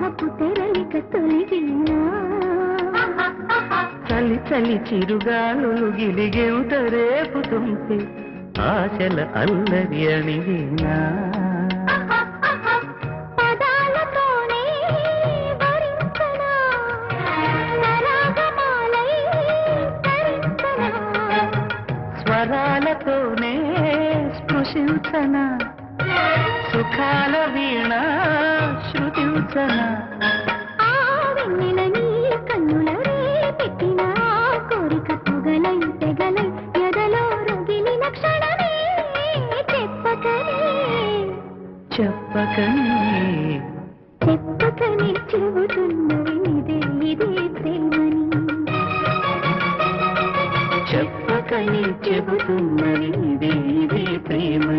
మోహపు తెరలిక తొలిగినా చలి చలి చిరుగాలులు గిలిగేంత రేపుతుంటే ఆశల అల్లరి అణిగినా పదాలతోనే వరించనా సరాగమాలై తరించనా స్వరాలతోనే స్పృశించనా సుఖాల వీణ శృతించనా ఆ వెన్నెల నీ కన్నుల పెట్టిన కోరిక పొగలై తెగలై ఎదలో రగిలిన క్షణమే చెప్పకనే చెబుతున్నవి ఇదే ప్రేమని చెప్పకనే చెబుతున్నది ఇదే ప్రేమ